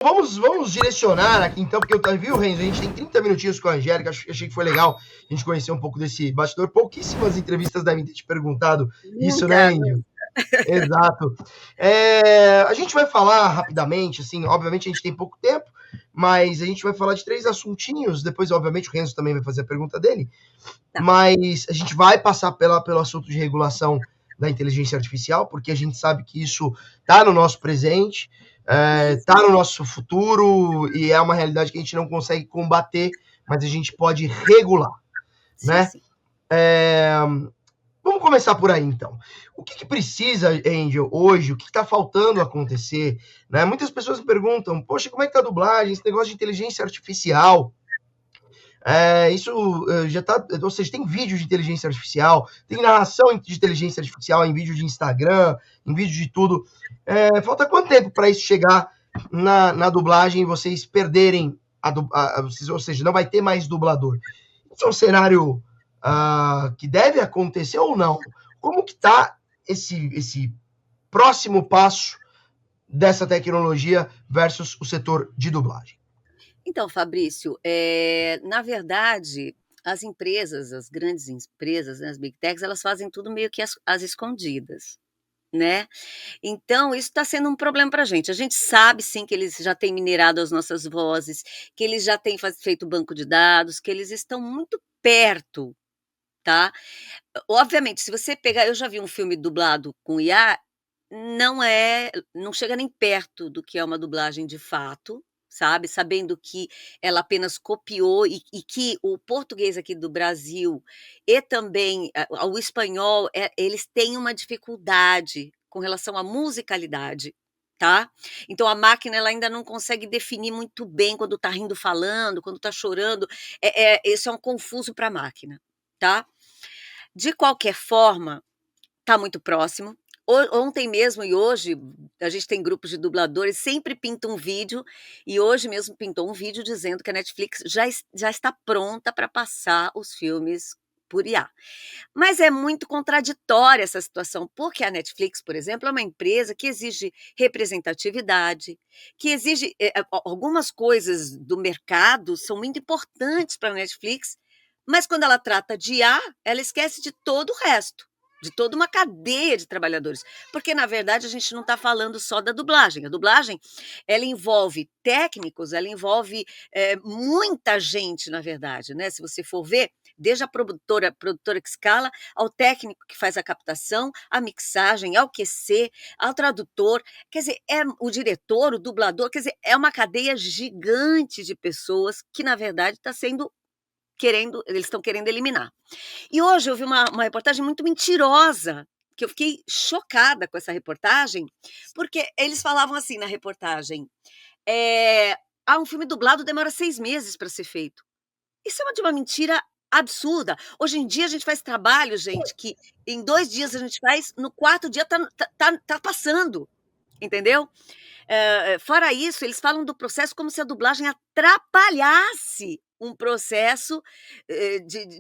Vamos direcionar aqui então, porque eu vi o Renzo, a gente tem 30 minutinhos com a Angélica, achei que foi legal a gente conhecer um pouco desse bastidor. Pouquíssimas entrevistas devem ter te perguntado isso, né, Nunca, Índio? nunca. Exato. A gente vai falar rapidamente, assim, obviamente a gente tem pouco tempo, mas a gente vai falar de 3 assuntinhos, depois, obviamente, o Renzo também vai fazer a pergunta dele, Tá. mas a gente vai passar pelo assunto de regulação da inteligência artificial, porque a gente sabe que isso está no nosso presente, está no nosso futuro, e é uma realidade que a gente não consegue combater, mas a gente pode regular, Sim, né? sim. Vamos começar por aí, então. O que precisa, Angel, hoje? O que está faltando acontecer? Né? Muitas pessoas me perguntam, poxa, como é que tá a dublagem, esse negócio de inteligência artificial? Isso já tá, ou seja, tem vídeo de inteligência artificial, tem narração de inteligência artificial em vídeo de Instagram, em vídeo de tudo. Falta quanto tempo para isso chegar na dublagem e vocês perderem ou seja, não vai ter mais dublador? Isso é um cenário que deve acontecer ou não? Como que está esse próximo passo dessa tecnologia versus o setor de dublagem? Então, Fabrício, na verdade, as empresas, as grandes empresas, né, as Big Techs, elas fazem tudo meio que às escondidas, né. Então isso está sendo um problema para a gente. A gente sabe sim que eles já têm minerado as nossas vozes, que eles já têm feito banco de dados, que eles estão muito perto, tá. Obviamente, se você pegar eu já vi um filme dublado com IA, não chega nem perto do que é uma dublagem de fato, sabe, sabendo que ela apenas copiou e que o português aqui do Brasil e também o espanhol, eles têm uma dificuldade com relação à musicalidade, tá. Então a máquina ela ainda não consegue definir muito bem quando está rindo falando, quando está chorando, isso é um confuso para a máquina, tá. De qualquer forma, está muito próximo. Ontem mesmo e hoje, a gente tem grupos de dubladores, sempre pinta um vídeo, e hoje mesmo pintou um vídeo dizendo que a Netflix já está pronta para passar os filmes por IA. Mas é muito contraditória essa situação, porque a Netflix, por exemplo, é uma empresa que exige representatividade, que exige algumas coisas do mercado são muito importantes para a Netflix, mas quando ela trata de IA, ela esquece de todo o resto, de toda uma cadeia de trabalhadores, porque na verdade a gente não está falando só da dublagem. A dublagem, ela envolve técnicos, ela envolve muita gente, na verdade, né? Se você for ver, desde a produtora que escala, ao técnico que faz a captação, a mixagem, ao QC, ao tradutor, quer dizer, é o diretor, o dublador, quer dizer, é uma cadeia gigante de pessoas que, na verdade, eles estão querendo eliminar. E hoje eu vi uma reportagem muito mentirosa, que eu fiquei chocada com essa reportagem, porque eles falavam assim na reportagem, um filme dublado demora 6 meses para ser feito. Isso é de uma mentira absurda. Hoje em dia a gente faz trabalho, gente, que em 2 dias a gente faz, no quarto dia tá passando, entendeu? Fora isso, eles falam do processo como se a dublagem atrapalhasse um processo,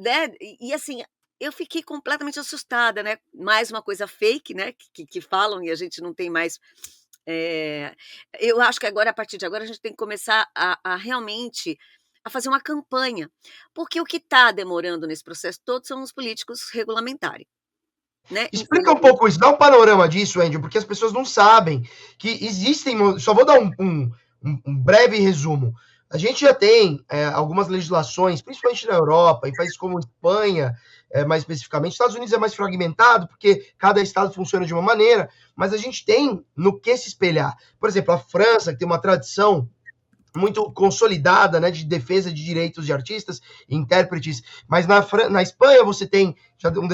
né, e assim, eu fiquei completamente assustada, né, mais uma coisa fake, né, que falam e a gente não tem mais, eh, eu acho que agora, a partir de agora, a gente tem que começar a realmente a fazer uma campanha, porque o que está demorando nesse processo todo são os políticos regulamentarem, né, Explica um infelizmente. pouco isso, dá um panorama disso, Andrew, porque as pessoas não sabem que existem. Só vou dar um breve resumo. A gente já tem algumas legislações, principalmente na Europa, em países como Espanha, mais especificamente. Estados Unidos é mais fragmentado, porque cada estado funciona de uma maneira, mas a gente tem no que se espelhar. Por exemplo, a França, que tem uma tradição muito consolidada, né, de defesa de direitos de artistas e intérpretes, mas na Espanha você tem já uma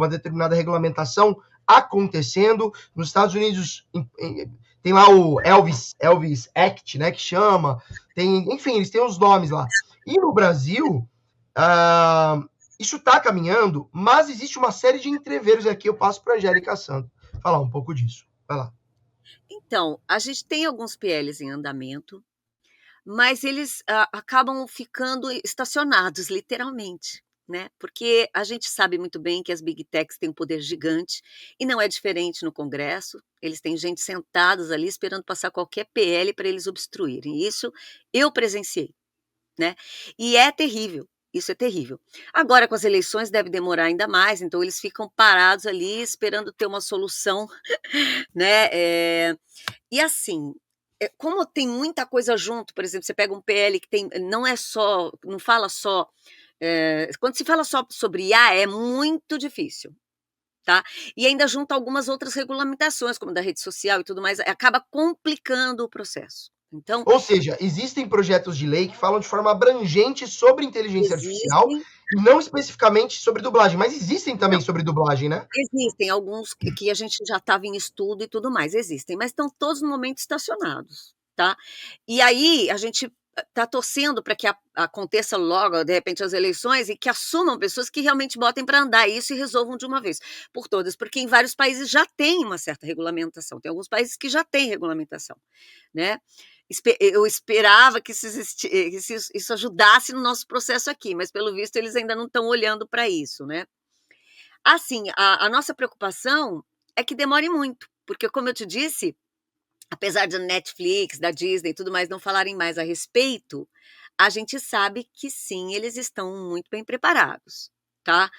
determinada regulamentação acontecendo, nos Estados Unidos tem lá o Elvis Act, né, que chama, enfim, eles têm os nomes lá. E no Brasil, isso está caminhando, mas existe uma série de entreveros aqui, eu passo para a Angélica Santos falar um pouco disso. Vai lá. Então, a gente tem alguns PLs em andamento, mas eles acabam ficando estacionados, literalmente. né? Porque a gente sabe muito bem que as Big Techs têm um poder gigante e não é diferente no Congresso. Eles têm gente sentados ali esperando passar qualquer PL para eles obstruírem. Isso eu presenciei, né? E é terrível. Isso é terrível. Agora, com as eleições, deve demorar ainda mais, então eles ficam parados ali esperando ter uma solução, né? E assim, como tem muita coisa junto, por exemplo, você pega um PL que tem, não é só, não fala só, quando se fala só sobre IA, é muito difícil, tá? E ainda junta algumas outras regulamentações, como da rede social e tudo mais, acaba complicando o processo. Então, Ou seja, existem projetos de lei que falam de forma abrangente sobre inteligência artificial existem, e não especificamente sobre dublagem, mas existem também não, sobre dublagem, né? existem alguns que a gente já estava em estudo e tudo mais, existem, mas estão todos no momento estacionados, tá? E aí a gente está torcendo para que aconteça logo, de repente, as eleições e que assumam pessoas que realmente botem para andar isso e resolvam de uma vez por todas, porque em vários países já tem uma certa regulamentação, tem alguns países que já têm regulamentação, né? Eu esperava que isso ajudasse no nosso processo aqui, mas pelo visto eles ainda não estão olhando para isso, né? Assim, a nossa preocupação é que demore muito, porque como eu te disse, apesar da Netflix, da Disney e tudo mais não falarem mais a respeito, a gente sabe que sim, eles estão muito bem preparados, tá?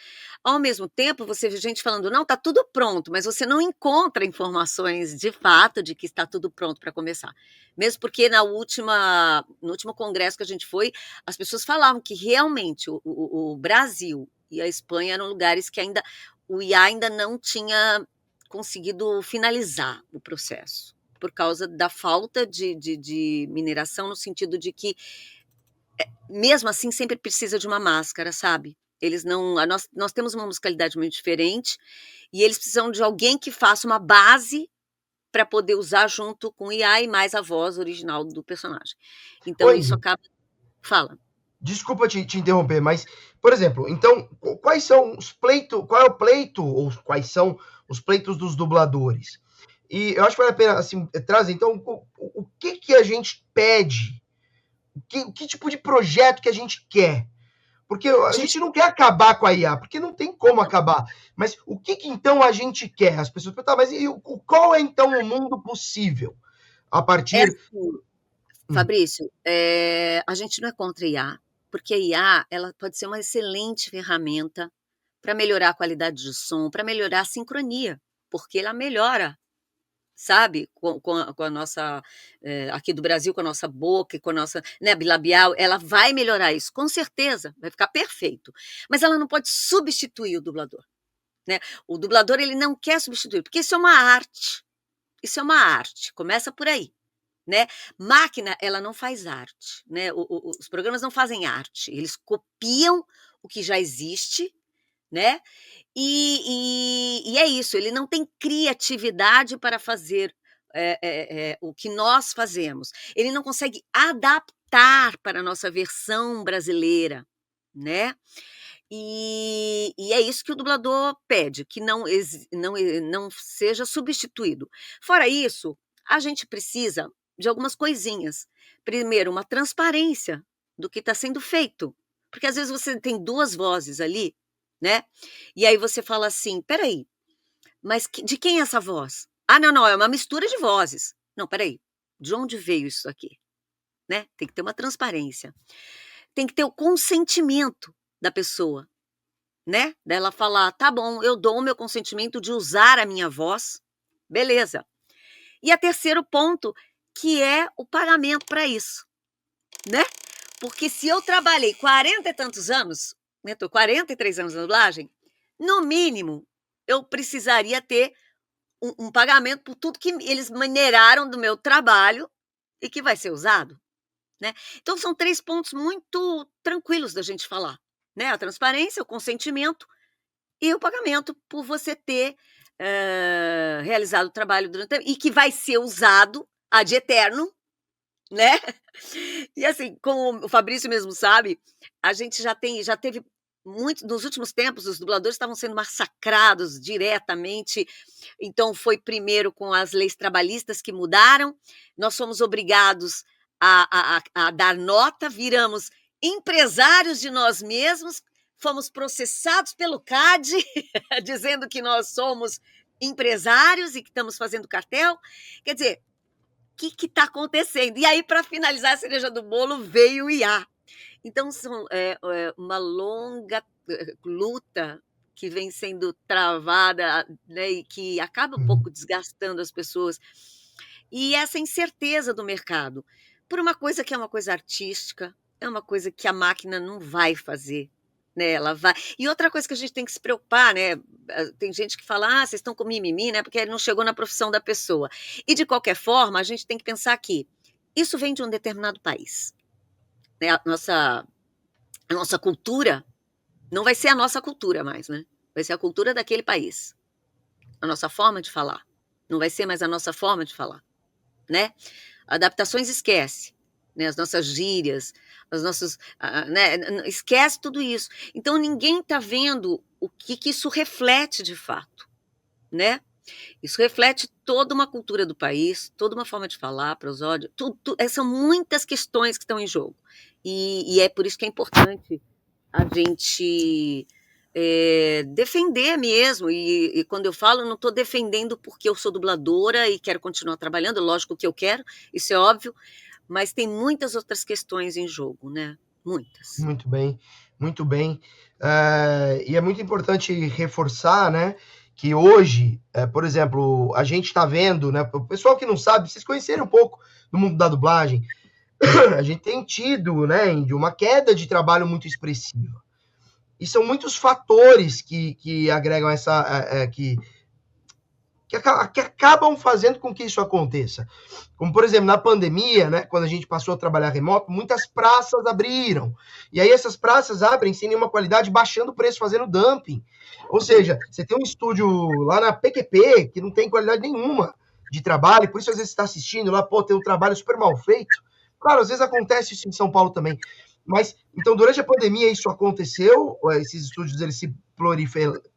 Ao mesmo tempo, você vê gente falando, não, tá tudo pronto, mas você não encontra informações de fato de que está tudo pronto para começar. Mesmo porque no último congresso que a gente foi, as pessoas falavam que realmente o Brasil e a Espanha eram lugares que ainda o IA ainda não tinha conseguido finalizar o processo por causa da falta de mineração, no sentido de que, mesmo assim, sempre precisa de uma máscara, sabe? Eles não. Nós temos uma musicalidade muito diferente e eles precisam de alguém que faça uma base para poder usar junto com o IA e mais a voz original do personagem. Ô, Então, isso Ingrid, acaba. Fala. desculpa te interromper, mas, por exemplo, então, quais são os pleitos, qual é o pleito, ou quais são os pleitos dos dubladores? E eu acho que vale a pena, assim, trazer, então, o que que a gente pede? Que tipo de projeto que a gente quer? Porque A a gente. gente não quer acabar com a IA, porque não tem como Não, acabar. Mas o que que então a gente quer? As pessoas perguntam, mas qual é então o mundo possível? A é partir. assim, Hum, Fabrício, a gente não é contra a IA, porque a IA ela pode ser uma excelente ferramenta para melhorar a qualidade de som, para melhorar a sincronia, porque ela melhora, sabe, com a nossa, aqui do Brasil, com a nossa boca, com a nossa, né, bilabial, ela vai melhorar isso, com certeza, vai ficar perfeito. Mas ela não pode substituir o dublador, né? O dublador ele não quer substituir, porque isso é uma arte. Isso é uma arte, começa por aí, né? Máquina, ela não faz arte, né? Os programas não fazem arte, eles copiam o que já existe, né? E é isso, ele não tem criatividade para fazer o que nós fazemos. Ele não consegue adaptar para a nossa versão brasileira, né? E é isso que o dublador pede, que não seja substituído. Fora isso, a gente precisa de algumas coisinhas. Primeiro, uma transparência do que está sendo feito. Porque às vezes você tem duas vozes ali, né? E aí você fala assim: peraí, mas de quem é essa voz? Ah, não, não, é uma mistura de vozes. Não, peraí, de onde veio isso aqui? Né? Tem que ter uma transparência. Tem que ter o consentimento da pessoa, né? Dela falar: "Tá bom, eu dou o meu consentimento de usar a minha voz", beleza. E a terceiro ponto, que é o pagamento para isso, né? Porque se eu trabalhei 40 e tantos anos, né, tô 43 anos na dublagem, no mínimo eu precisaria ter um pagamento por tudo que eles mineraram do meu trabalho e que vai ser usado, né? Então são 3 pontos muito tranquilos da gente falar, né? A transparência, o consentimento e o pagamento por você ter, realizado o trabalho durante e que vai ser usado ad eterno, né. E assim, como o Fabrício mesmo sabe, a gente já teve muito nos últimos tempos, os dubladores estavam sendo massacrados diretamente, então foi primeiro com as leis trabalhistas que mudaram, nós fomos obrigados a dar nota, viramos empresários de nós mesmos, fomos processados pelo CAD, dizendo que nós somos empresários e que estamos fazendo cartel. Quer dizer, o que está acontecendo? E aí, para finalizar a cereja do bolo, veio o IA. Então, uma longa luta que vem sendo travada, né, e que acaba um pouco desgastando as pessoas. E essa incerteza do mercado, por uma coisa que é uma coisa artística, é uma coisa que a máquina não vai fazer. Né, ela vai. E outra coisa que a gente tem que se preocupar, né? Tem gente que fala, vocês estão com mimimi, né? Porque ele não chegou na profissão da pessoa. E de qualquer forma, a gente tem que pensar que isso vem de um determinado país. Né? A nossa cultura não vai ser a nossa cultura mais, né? Vai ser a cultura daquele país. A nossa forma de falar. Não vai ser mais a nossa forma de falar. Né? Adaptações esquece. Né, as nossas gírias, as nossas, né, esquece tudo isso. Então ninguém está vendo o que isso reflete de fato, né? Isso reflete toda uma cultura do país, toda uma forma de falar, prosódia, são muitas questões que estão em jogo. E é por isso que é importante a gente defender mesmo. E quando eu falo, não estou defendendo porque eu sou dubladora e quero continuar trabalhando, lógico que eu quero, isso é óbvio. Mas tem muitas outras questões em jogo, né? Muitas. Muito bem, muito bem. E é muito importante reforçar, né, que hoje, por exemplo, a gente está vendo, né, o pessoal que não sabe, vocês conhecerem um pouco do mundo da dublagem, a gente tem tido, né, uma queda de trabalho muito expressiva. E são muitos fatores que agregam que acabam fazendo com que isso aconteça. Como, por exemplo, na pandemia, né, quando a gente passou a trabalhar remoto, muitas praças abriram. E aí essas praças abrem sem nenhuma qualidade, baixando o preço, fazendo dumping. Ou seja, você tem um estúdio lá na PQP que não tem qualidade nenhuma de trabalho, por isso às vezes você está assistindo lá, tem um trabalho super mal feito. Claro, às vezes acontece isso em São Paulo também. Mas, então, durante a pandemia isso aconteceu, esses estúdios eles se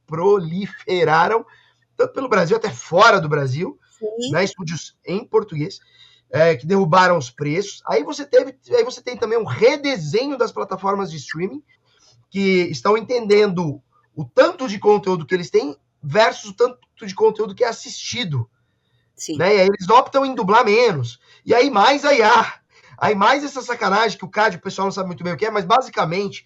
proliferaram, tanto pelo Brasil até fora do Brasil, né, estúdios em português, que derrubaram os preços. Aí você tem também um redesenho das plataformas de streaming, que estão entendendo o tanto de conteúdo que eles têm versus o tanto de conteúdo que é assistido. Né? E aí eles optam em dublar menos. E aí mais a IA. Aí mais essa sacanagem que o CAD, o pessoal não sabe muito bem o que é, mas basicamente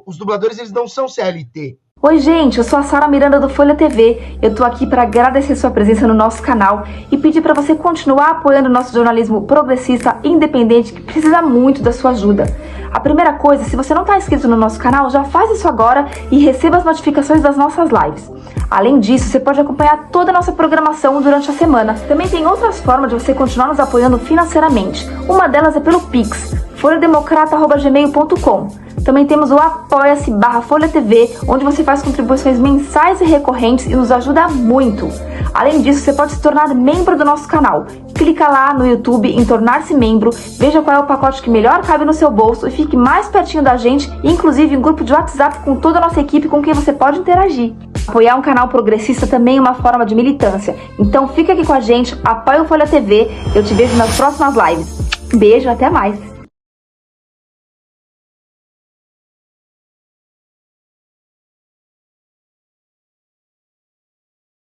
os dubladores eles não são CLT. Oi gente, eu sou a Sara Miranda do Folha TV, eu tô aqui para agradecer sua presença no nosso canal e pedir para você continuar apoiando o nosso jornalismo progressista independente que precisa muito da sua ajuda. A primeira coisa, se você não está inscrito no nosso canal, já faz isso agora e receba as notificações das nossas lives. Além disso, você pode acompanhar toda a nossa programação durante a semana. Também tem outras formas de você continuar nos apoiando financeiramente. Uma delas é pelo Pix, folhademocrata@gmail.com. Também temos o apoia-se/Folha TV, onde você faz contribuições mensais e recorrentes e nos ajuda muito. Além disso, você pode se tornar membro do nosso canal. Clica lá no YouTube em tornar-se membro, veja qual é o pacote que melhor cabe no seu bolso e fique mais pertinho da gente, inclusive em grupo de WhatsApp com toda a nossa equipe com quem você pode interagir. Apoiar um canal progressista também é uma forma de militância. Então fica aqui com a gente, apoia o Folha TV, eu te vejo nas próximas lives. Beijo, até mais!